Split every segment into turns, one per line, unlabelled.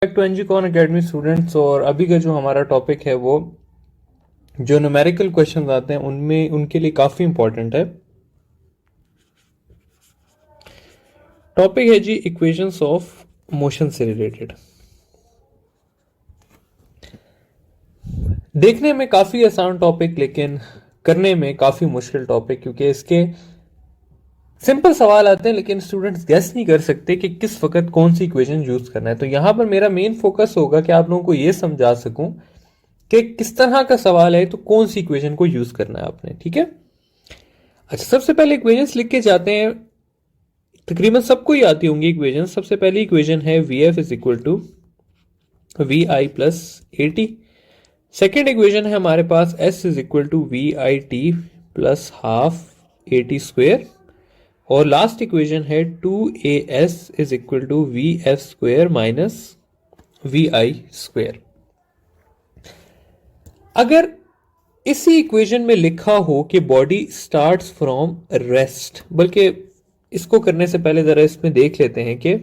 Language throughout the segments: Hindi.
बैक टू एनजी कॉन अकेडमी स्टूडेंट्स। और अभी का जो हमारा टॉपिक है वो जो न्यूमेरिकल क्वेश्चंस आते हैं उनमें उनके लिए काफ़ी इंपॉर्टेंट है। टॉपिक है जी इक्वेशंस ऑफ मोशन से रिलेटेड। देखने में काफ़ी आसान टॉपिक लेकिन करने में काफ़ी मुश्किल टॉपिक, क्योंकि इसके सिंपल सवाल आते हैं लेकिन स्टूडेंट्स गेस नहीं कर सकते कि किस वक्त कौन सी इक्वेशन यूज करना है। तो यहां पर मेरा मेन फोकस होगा कि आप लोगों को यह समझा सकूं कि किस तरह का सवाल है तो कौन सी इक्वेशन को यूज करना है आपने। ठीक है, अच्छा सबसे पहले इक्वेशंस लिख के जाते हैं। तकरीबन सबको ही आती होंगी इक्वेशन। सबसे पहली इक्वेशन है V F is equal to V I plus A T. Second equation है हमारे पास S is equal to V I T plus half A T square. और लास्ट इक्वेशन है 2as is equal to V F square minus V I square. अगर इसी इक्वेशन में लिखा हो कि बॉडी स्टार्ट्स फ्रॉम रेस्ट, बल्कि इसको करने से पहले जरा इसमें देख लेते हैं कि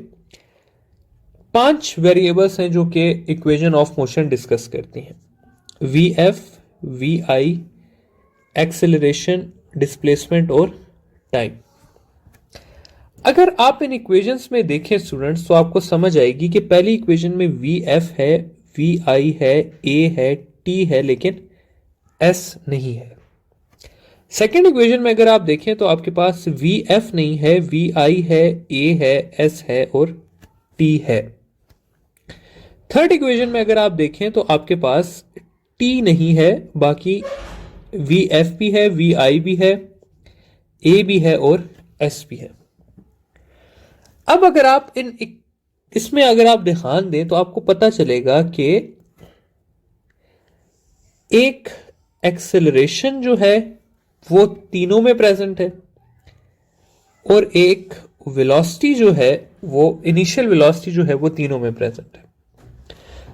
5 वेरिएबल्स हैं जो कि इक्वेशन ऑफ मोशन डिस्कस करती हैं। V F, V I, acceleration, displacement और टाइम। अगर आप इन इक्वेशंस में देखें स्टूडेंट्स तो आपको समझ आएगी कि पहली इक्वेशन में वी एफ है, वी आई है, ए है, टी है, लेकिन एस नहीं है। सेकेंड इक्वेशन में अगर आप देखें तो आपके पास वी एफ नहीं है, वी आई है, ए है, एस है और टी है। थर्ड इक्वेशन में अगर आप देखें तो आपके पास टी नहीं है, बाकी वी एफ भी है, वी आई भी है, ए भी है और एस भी है। अब अगर आप इसमें अगर आप ध्यान दें तो आपको पता चलेगा कि एक एक्सेलरेशन जो है वो तीनों में प्रेजेंट है और एक वेलोसिटी जो है वो इनिशियल वेलोसिटी जो है वो तीनों में प्रेजेंट है।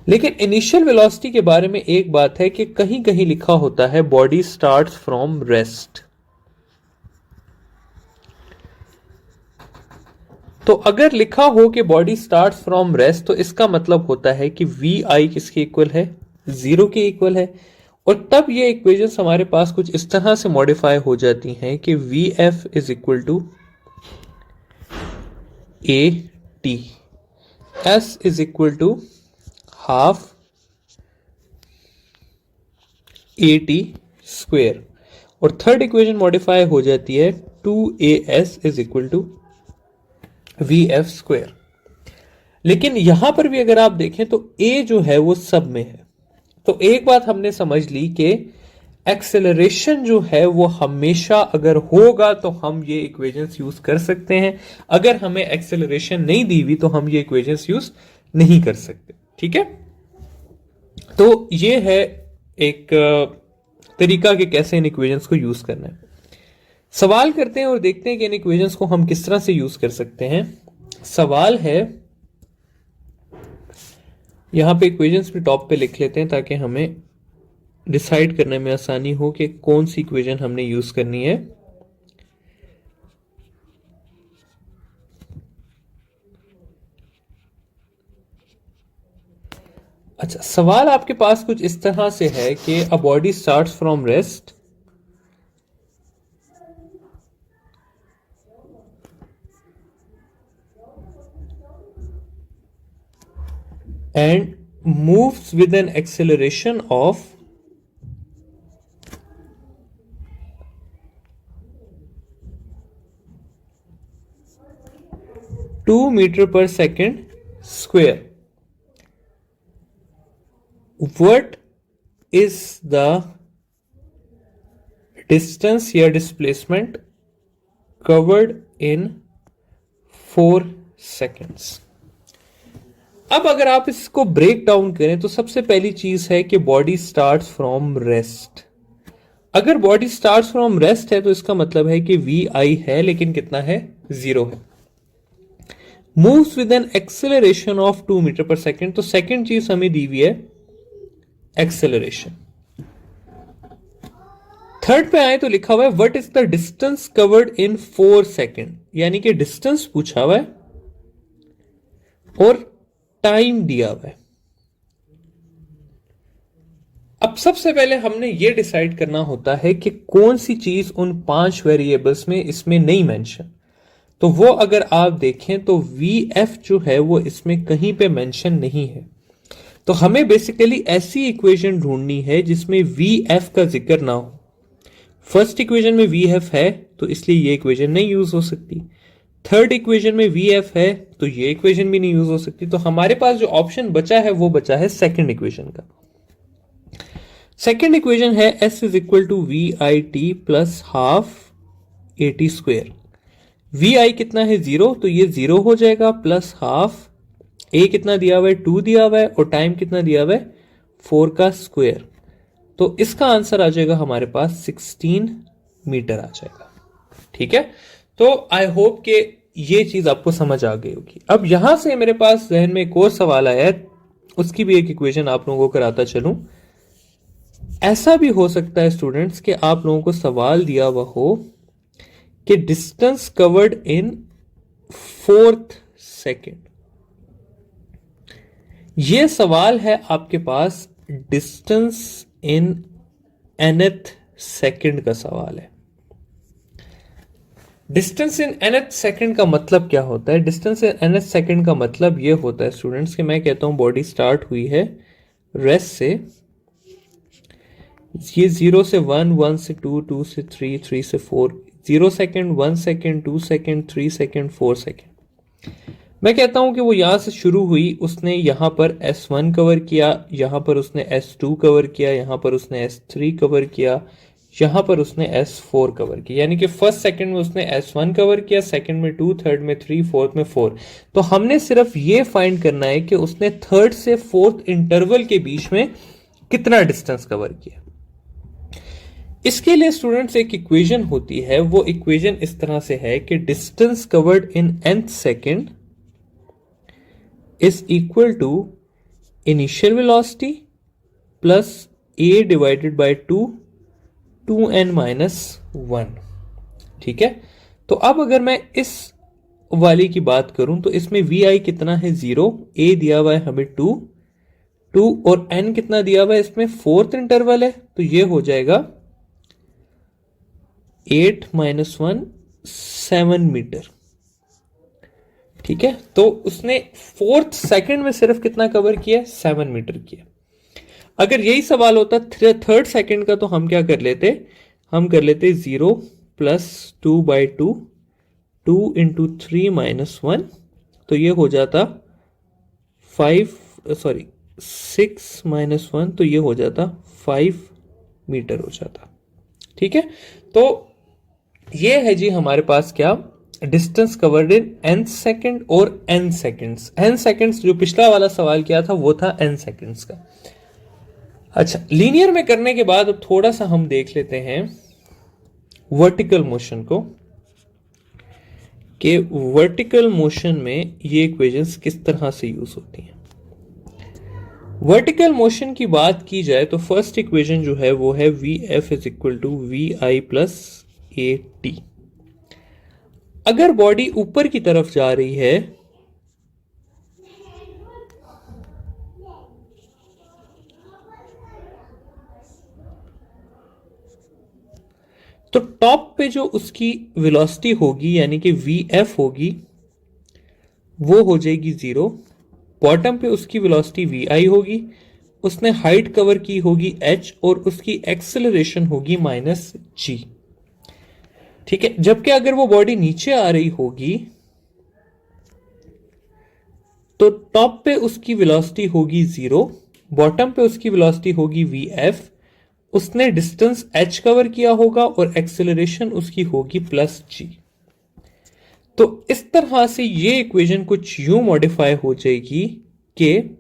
लेकिन इनिशियल वेलोसिटी के बारे में एक बात है कि कहीं कहीं लिखा होता है बॉडी स्टार्ट्स फ्रॉम रेस्ट। तो अगर लिखा हो कि बॉडी स्टार्ट्स फ्रॉम रेस्ट तो इसका मतलब होता है कि वी आई किसके इक्वल है, 0 के इक्वल है। और तब ये इक्वेशंस हमारे पास कुछ इस तरह से मॉडिफाई हो जाती हैं कि V F is equal to A T, S is equal to half A T square. और थर्ड इक्वेशन मॉडिफाई हो जाती है 2as is equal to V F square. लेकिन यहां पर भी अगर आप देखें तो ए जो है वो सब में है। तो एक बात हमने समझ ली कि एक्सेलरेशन जो है वो हमेशा अगर होगा तो हम ये इक्वेशंस यूज कर सकते हैं, अगर हमें एक्सेलरेशन नहीं दी हुई तो हम ये इक्वेशंस यूज नहीं कर सकते। ठीक है, तो ये है एक तरीका कि कैसे इन इक्वेशंस को यूज करना है। सवाल करते हैं और देखते हैं कि इन इक्वेशंस को हम किस तरह से यूज कर सकते हैं। सवाल है, यहां पे इक्वेशंस भी टॉप पे लिख लेते हैं ताकि हमें डिसाइड करने में आसानी हो कि कौन सी इक्वेशन हमने यूज करनी है। अच्छा, सवाल आपके पास कुछ इस तरह से है कि a body starts from rest and moves with an acceleration of 2 meter per second square. What is the distance या displacement covered in 4 seconds? अब अगर आप इसको ब्रेक डाउन करें तो सबसे पहली चीज है कि बॉडी स्टार्ट्स फ्रॉम रेस्ट। अगर बॉडी स्टार्ट्स फ्रॉम रेस्ट है तो इसका मतलब है कि वी आई है लेकिन कितना है, 0 है। Moves with an acceleration of 2 metre per second, तो सेकेंड चीज हमें दी हुई है एक्सेलरेशन। थर्ड पे आए तो लिखा हुआ है what is the distance covered in 4 second, यानी कि डिस्टेंस पूछा हुआ है और टाइम दिया हुआ है। अब सबसे पहले हमने ये डिसाइड करना होता है कि कौन सी चीज उन 5 वेरिएबल्स में इसमें नहीं मेंशन। तो वो अगर आप देखें तो VF जो है वो इसमें कहीं पे मेंशन नहीं है। तो हमें बेसिकली ऐसी इक्वेशन ढूंढनी है जिसमें VF का जिक्र ना हो। फर्स्ट इक्वेशन में VF है तो इसलिए ये इक्वेशन नहीं यूज हो सकती। थर्ड इक्वेशन में VF है तो ये इक्वेशन भी नहीं यूज हो सकती। तो हमारे पास जो ऑप्शन बचा है वो बचा है सेकंड इक्वेशन का। सेकंड इक्वेशन है S is equal to VIT plus half AT square. VI कितना है 0 तो ये 0 हो जाएगा, प्लस हाफ A कितना दिया हुआ है 2 दिया हुआ है और टाइम कितना दिया हुआ है 4 का स्क्वायर। तो इसका आंसर आ जाएगा हमारे पास 16 मीटर आ जाएगा। ठीक है, तो आई होप कि ये चीज आपको समझ आ गई होगी। अब यहां से मेरे पास जहन में एक और सवाल आया है, उसकी भी एक इक्वेशन आप लोगों को कराता चलूं। ऐसा भी हो सकता है स्टूडेंट्स कि आप लोगों को सवाल दिया हुआ हो कि डिस्टेंस कवर्ड इन 4th सेकेंड। ये सवाल है आपके पास डिस्टेंस इन nth सेकेंड का सवाल है। डिस्टेंस इन nth सेकेंड का मतलब क्या होता है? डिस्टेंस इन nth सेकेंड का मतलब ये होता है स्टूडेंट्स कि मैं कहता हूं बॉडी स्टार्ट हुई है रेस्ट से, ये 0 से 1, 1 से 2, 2 से 3, 3 से 4, 0 second, 1 second, 2 second, 3 second, 4 second. मैं कहता हूं कि वो यहां से शुरू हुई, उसने यहां पर S1 कवर किया, यहां पर उसने S2 कवर किया, यहां पर उसने S3 कवर किया, यहां पर उसने S4 कवर किया। यानी कि फर्स्ट सेकंड में उसने S1 कवर किया, सेकंड में 2, थर्ड में 3, फोर्थ में 4। तो हमने सिर्फ ये फाइंड करना है कि उसने थर्ड से फोर्थ इंटरवल के बीच में कितना डिस्टेंस कवर किया। इसके लिए स्टूडेंट्स एक इक्वेशन होती है, वो इक्वेशन इस तरह से है कि distance covered in nth second is equal to initial velocity plus a divided by 2n-1। ठीक है, तो अब अगर मैं इस वाली की बात करूं तो इसमें vi कितना है 0, a दिया हुआ है हमें 2 और n कितना दिया हुआ है, इसमें फोर्थ इंटरवल है तो ये हो जाएगा 8 - 1 7 मीटर। ठीक है, तो उसने फोर्थ सेकंड में सिर्फ कितना कवर किया? 7 मीटर किया। अगर यही सवाल होता थर्ड सेकंड का तो हम क्या कर लेते? हम कर लेते 0 प्लस 2/2, 2 × 3 - 1, तो ये हो जाता 6 - 1, तो ये हो जाता 5 मीटर हो जाता। ठीक है, तो ये है जी हमारे पास क्या, distance covered in nth second और n सेकेंड्स। n सेकेंड्स जो पिछला वाला सवाल किया था वो था n सेकेंड्स का। अच्छा, लीनियर में करने के बाद अब थोड़ा सा हम देख लेते हैं वर्टिकल मोशन को, कि वर्टिकल मोशन में ये इक्वेशंस किस तरह से यूज होती हैं। वर्टिकल मोशन की बात की जाए तो फर्स्ट इक्वेशन जो है वो है VF is equal to VI plus AT। अगर बॉडी ऊपर की तरफ जा रही है तो टॉप पे जो उसकी वेलोसिटी होगी यानी कि VF होगी वो हो जाएगी 0, बॉटम पे उसकी वेलोसिटी VI होगी, उसने हाइट कवर की होगी h और उसकी एक्सेलरेशन होगी -g। ठीक है, जबकि अगर वो बॉडी नीचे आ रही होगी तो टॉप पे उसकी वेलोसिटी होगी 0, बॉटम पे उसकी वेलोसिटी होगी VF, उसने डिस्टेंस h कवर किया होगा और एक्सेलरेशन उसकी होगी +g। तो इस तरह से ये इक्वेशन कुछ यूं मॉडिफाई हो जाएगी कि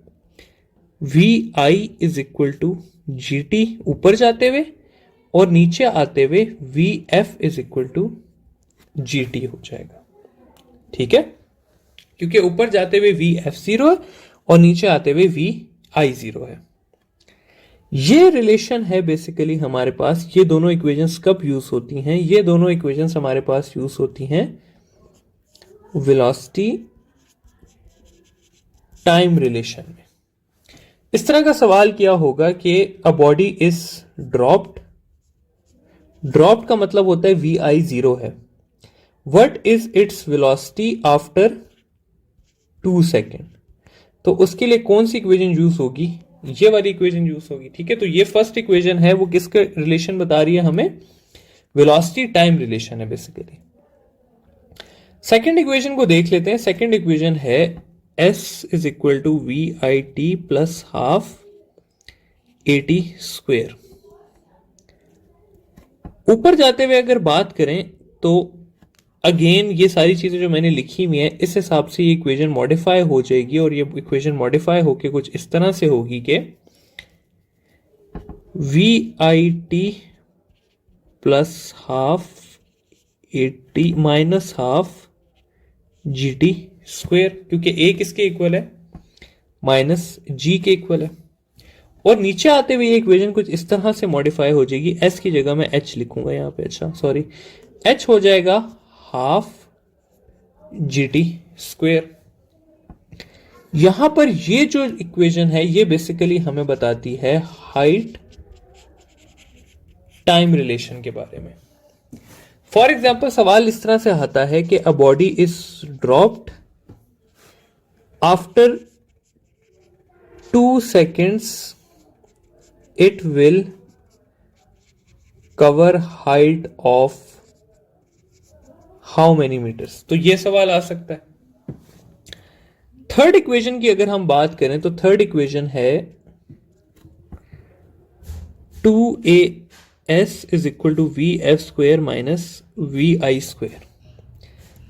VI is equal to GT ऊपर जाते हुए और नीचे आते हुए VF is equal to GT हो जाएगा। ठीक है, क्योंकि ऊपर जाते हुए VF 0 है और नीचे आते हुए VI 0 है। ये रिलेशन है बेसिकली हमारे पास। ये दोनों इक्वेशंस कब यूज होती हैं? ये दोनों इक्वेशंस हमारे पास यूज होती हैं वेलोसिटी टाइम रिलेशन में। इस तरह का सवाल किया होगा कि a body is dropped, dropped का मतलब होता है वी आई 0 है, what is its velocity after 2 second. तो उसके लिए कौन सी इक्वेशन यूज होगी, ये वाली इक्वेशन यूज होगी। ठीक है, तो ये फर्स्ट इक्वेशन है, वो किसका रिलेशन बता रही है हमें, वेलोसिटी टाइम रिलेशन है बेसिकली। सेकेंड इक्वेशन को देख लेते हैं। सेकेंड इक्वेशन है S is equal to V I T plus half A T square. ऊपर जाते हुए अगर बात करें तो अगेन ये सारी चीजें जो मैंने लिखी हुई है इस हिसाब से ये इक्वेशन मॉडिफाई हो जाएगी, और ये इक्वेशन मॉडिफाई होके कुछ इस तरह से होगी कि V I T plus half A T minus half G T square, क्योंकि ए किसके इक्वल है, माइनस जी के इक्वल है। और नीचे आते हुए ये इक्वेशन कुछ इस तरह से मॉडिफाई हो जाएगी, एस की जगह मैं एच लिखूंगा यहां पे, अच्छा सॉरी, एच हो जाएगा हाफ जी टी स्क्वेयर। यहां पर ये जो इक्वेशन है ये बेसिकली हमें बताती है हाइट टाइम रिलेशन के बारे में। फॉर एग्जाम्पल सवाल इस तरह से आता है कि a body is dropped after 2 seconds it will cover height of how many meters। तो ये सवाल आ सकता है। थर्ड इक्वेशन की अगर हम बात करें तो थर्ड इक्वेशन है 2as is equal to V F square minus V I square.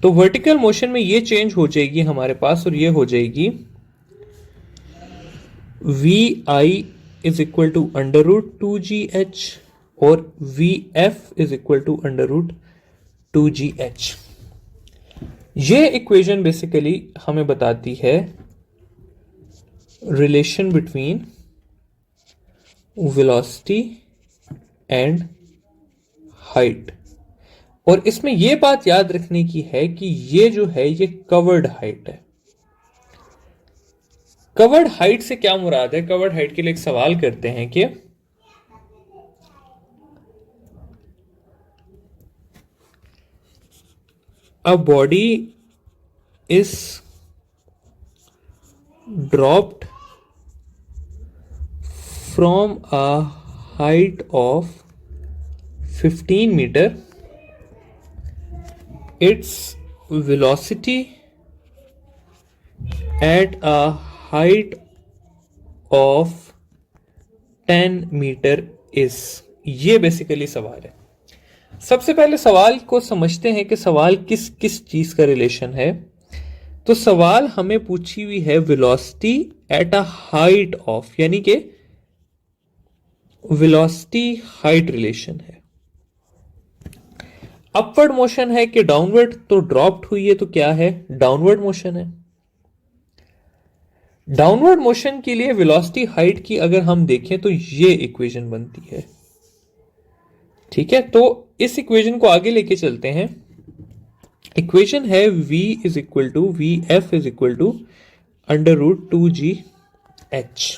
तो वर्टिकल मोशन में ये चेंज हो जाएगी हमारे पास, और ये हो जाएगी V I is equal to under root 2gh और V F is equal to under root 2gh। ये इक्वेशन बेसिकली हमें बताती है relation between velocity and height. और इसमें यह बात याद रखने की है कि ये जो है ये कवर्ड हाइट है। कवर्ड हाइट से क्या मुराद है, कवर्ड हाइट के लिए एक सवाल करते हैं कि a body is dropped from a height of 15 meter, its velocity at a height of 10 meter is। ये बेसिकली सवाल है। सबसे पहले सवाल को समझते हैं कि सवाल किस किस चीज का रिलेशन है। तो सवाल हमें पूछी हुई है velocity at a height of, यानी कि वेलोसिटी हाइट रिलेशन है। अपवर्ड मोशन है कि डाउनवर्ड, तो ड्रॉप्ड हुई है तो क्या है, डाउनवर्ड मोशन है। डाउनवर्ड मोशन के लिए वेलोसिटी हाइट की अगर हम देखें तो ये इक्वेशन बनती है। ठीक है, तो इस इक्वेशन को आगे लेके चलते हैं। इक्वेशन है v is equal to V F is equal to under root 2gh।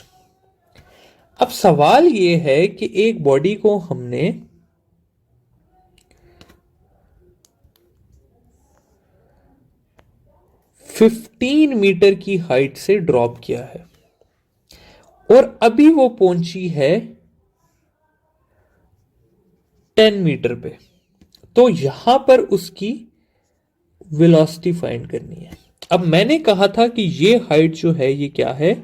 अब सवाल ये है कि एक बॉडी को हमने फिफ्टीन मीटर की हाइट से ड्रॉप किया है और अभी वो पहुंची है 10 मीटर पे। तो यहां पर उसकी वेलोसिटी फाइंड करनी है। अब मैंने कहा था कि ये हाइट जो है ये क्या है,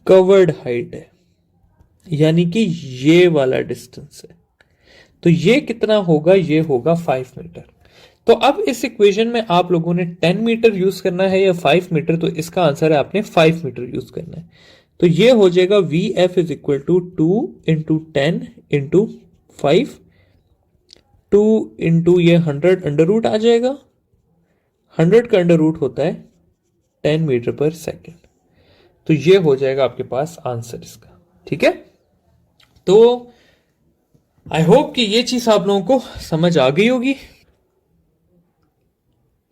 कवर्ड हाइट है, यानी कि ये वाला डिस्टेंस है। तो ये कितना होगा, ये होगा 5 मीटर। तो अब इस इक्वेशन में आप लोगों ने 10 मीटर यूज करना है या 5 मीटर, तो इसका आंसर है आपने 5 मीटर यूज करना है। तो ये हो जाएगा V F is equal to 2 into 10 into 5, 2 into ये 100 अंडर रूट आ जाएगा। 100 का अंडर रूट होता है 10 मीटर पर सेकेंड। तो ये हो जाएगा आपके पास आंसर इसका। ठीक है, तो आई होप कि ये चीज आप लोगों को समझ आ गई होगी।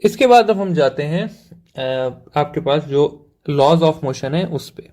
इसके बाद अब हम जाते हैं आपके पास जो लॉज ऑफ मोशन है उस पे।